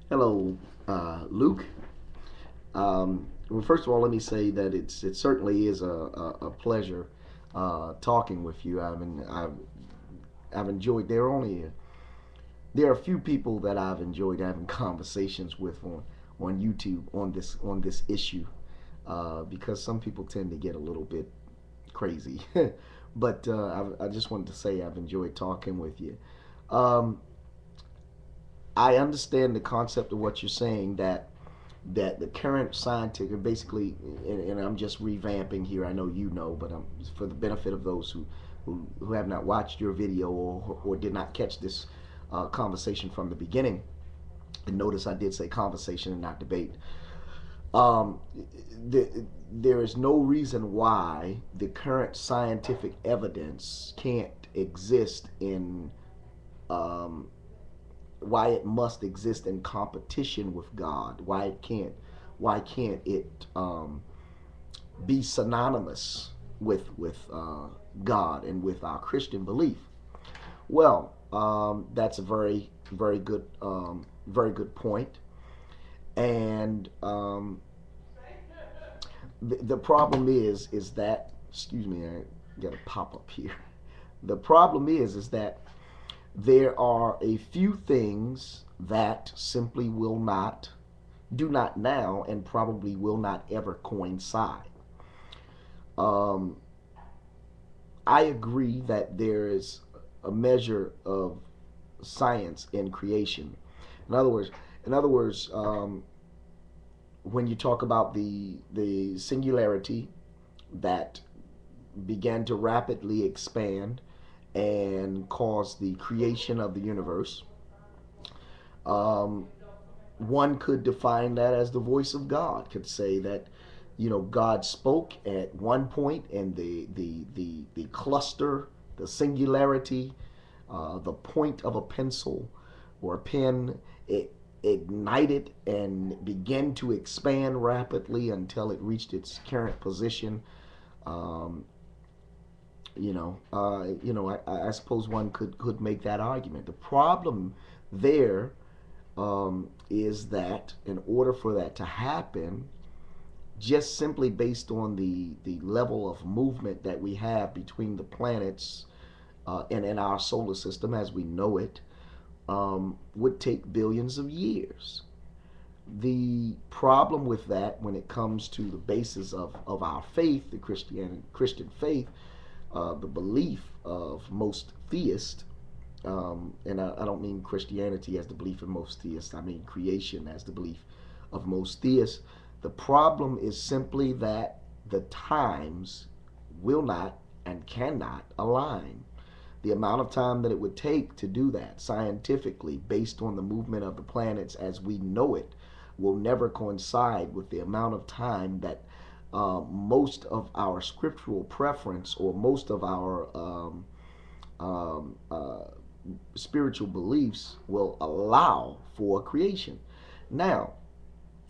Hello, Luke. Well, first of all, let me say that it certainly is a pleasure talking with you. I've enjoyed. There are a few people that I've enjoyed having conversations with on YouTube on this issue because some people tend to get a little bit crazy. But I just wanted to say I've enjoyed talking with you. Um, I understand the concept of what you're saying that the current scientific, basically, and I'm just revamping here. I know you know, but for the benefit of those who have not watched your video or did not catch this conversation from the beginning. And notice I did say conversation and not debate. Um, there is no reason why the current scientific evidence can't exist in um, why it must exist in competition with God. Why can't it be synonymous with God and with our Christian belief? Well, that's a very good point. And the problem is that, excuse me, I got a pop up here. The problem is that there are a few things that simply will not, do not now, and probably will not ever coincide. Um, I agree that there is a measure of science in creation. In other words, in other words, when you talk about the singularity that began to rapidly expand and cause the creation of the universe, um, one could define that as the voice of God. Could say that, God spoke at one point, and the cluster, the singularity, the point of a pencil or a pen, it ignited and began to expand rapidly until it reached its current position. Um, I suppose one could make that argument. The problem there is that in order for that to happen, just simply based on the level of movement that we have between the planets and in our solar system as we know it, would take billions of years. The problem with that, when it comes to the basis of our faith, the Christian faith, the belief of most theists, and I don't mean Christianity as the belief of most theists, I mean creation as the belief of most theists. The problem is simply that the times will not and cannot align. The amount of time that it would take to do that scientifically, based on the movement of the planets as we know it, will never coincide with the amount of time that most of our scriptural preference or most of our um, uh, spiritual beliefs will allow for creation. Now,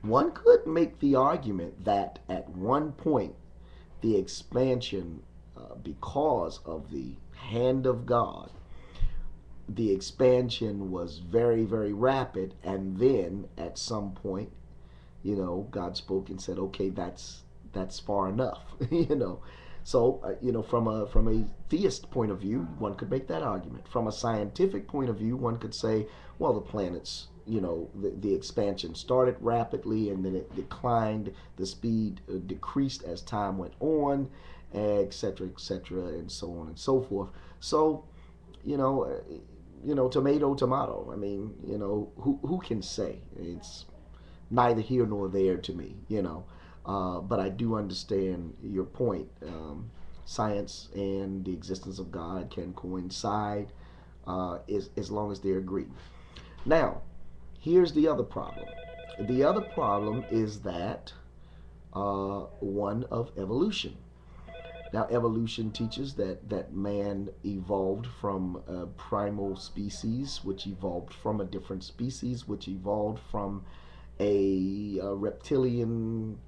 one could make the argument that at one point the expansion, because of the hand of God, the expansion was very, very rapid, and then at some point, God spoke and said, "Okay, that's far enough." So from a theist point of view, one could make that argument. From a scientific point of view, one could say, well, the planets, the expansion started rapidly and then it declined. The speed decreased as time went on, et cetera, and so on and so forth. So, you know, uh, tomato, tomato. I mean, who can say? It's neither here nor there to me. But I do understand your point. Science and the existence of God can coincide as long as they're agreed. Now, here's the other problem. The other problem is that one of evolution. Now, evolution teaches that man evolved from a primal species, which evolved from a different species, which evolved from a reptilian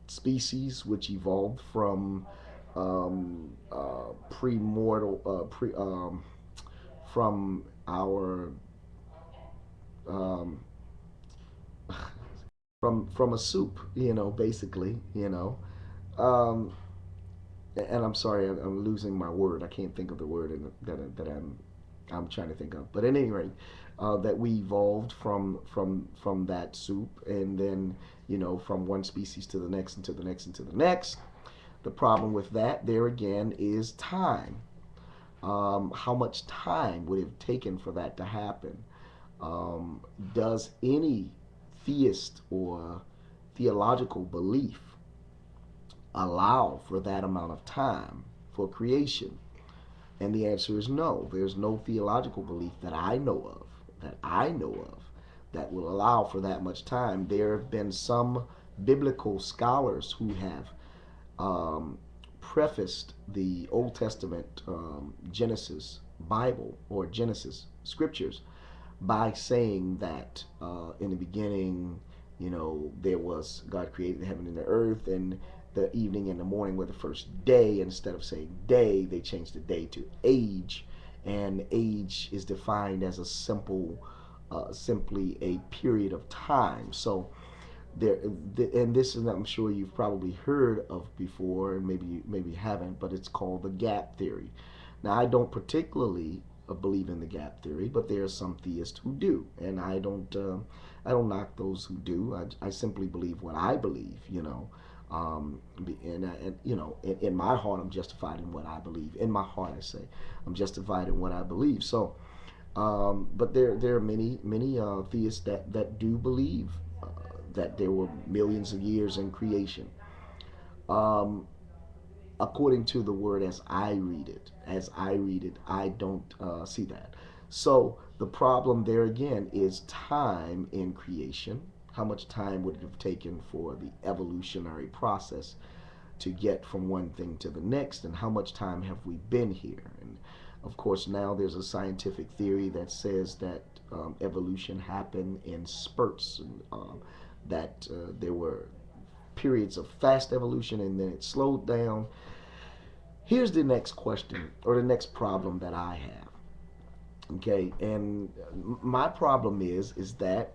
species, which evolved from premortal, from our um, from a soup, basically, Um, and I'm sorry, I'm losing my word. I can't think of the word that I'm trying to think of. But at any rate, that we evolved from that soup, and then from one species to the next and to the next and to the next. The problem with that, there again, is time. How much time would it have taken for that to happen? Um, does any theist or theological belief allow for that amount of time for creation? And the answer is no. There's no theological belief that I know of that will allow for that much time. There have been some biblical scholars who have um, prefaced the Old Testament Genesis Bible or Genesis scriptures by saying that in the beginning, there was God created the heaven and the earth, and the evening and the morning were the first day. Instead of saying day, they changed the day to age, and age is defined as simply a period of time. So there, and this is I'm sure you've probably heard of before, and maybe you haven't, but it's called the gap theory. Now, I don't particularly believe in the gap theory, but there are some theists who do, and I don't knock those who do. I simply believe what I believe, and in my heart, I'm justified in what I believe. In my heart, I say, I'm justified in what I believe. So, but there are many theists that do believe that there were millions of years in creation. Um, According to the word as I read it, I don't see that. So the problem there again is time in creation. How much time would it have taken for the evolutionary process to get from one thing to the next, and how much time have we been here? And of course, now there's a scientific theory that says that evolution happened in spurts, and that there were periods of fast evolution and then it slowed down. Here's the next question, or the next problem that I have. Okay, and my problem is that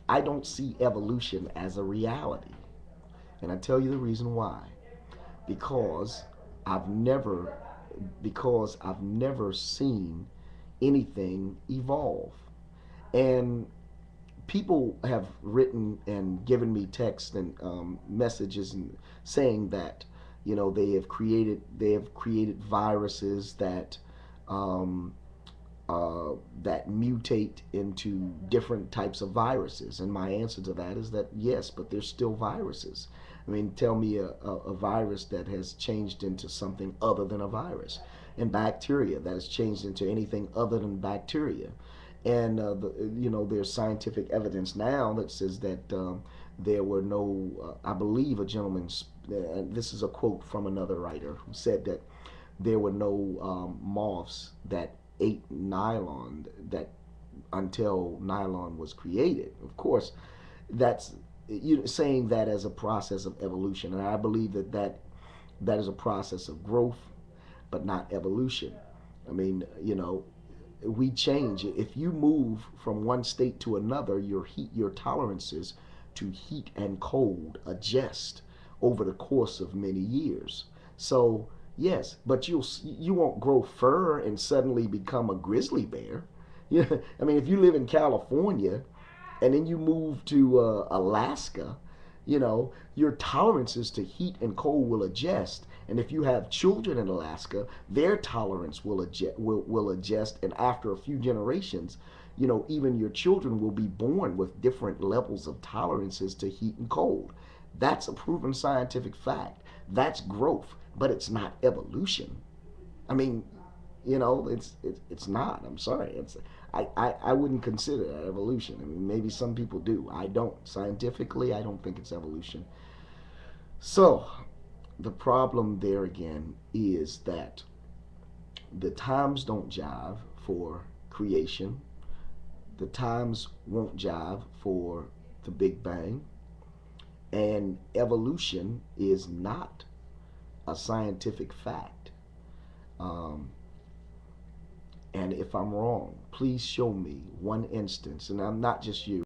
I don't see evolution as a reality, and I tell you the reason why. Because I've never because I've never seen anything evolve. And people have written and given me text and messages and saying that they have created viruses um, that mutate into different types of viruses. And my answer to that is that yes, but they're still viruses. I mean, tell me a virus that has changed into something other than a virus, and bacteria that has changed into anything other than bacteria. And there's scientific evidence now that says that there were no. I believe a gentleman. This is a quote from another writer who said that there were no moths that ate nylon that until nylon was created. Of course, that's saying that as a process of evolution, and I believe that is a process of growth, but not evolution. I mean, we change. If you move from one state to another, your tolerances to heat and cold adjust over the course of many years. So yes, but you won't grow fur and suddenly become a grizzly bear. Yeah, I mean, if you live in California and then you move to Alaska, your tolerances to heat and cold will adjust. And if you have children in Alaska, their tolerance will adjust. And after a few generations, even your children will be born with different levels of tolerances to heat and cold. That's a proven scientific fact. That's growth, but it's not evolution. I mean, it's not. I'm sorry. I wouldn't consider that evolution. I mean, maybe some people do. I don't. Scientifically, I don't think it's evolution. So the problem there again is that the times don't jive for creation. The times won't jive for the Big Bang. And evolution is not a scientific fact. Um, and if I'm wrong, please show me one instance, and I'm not just you.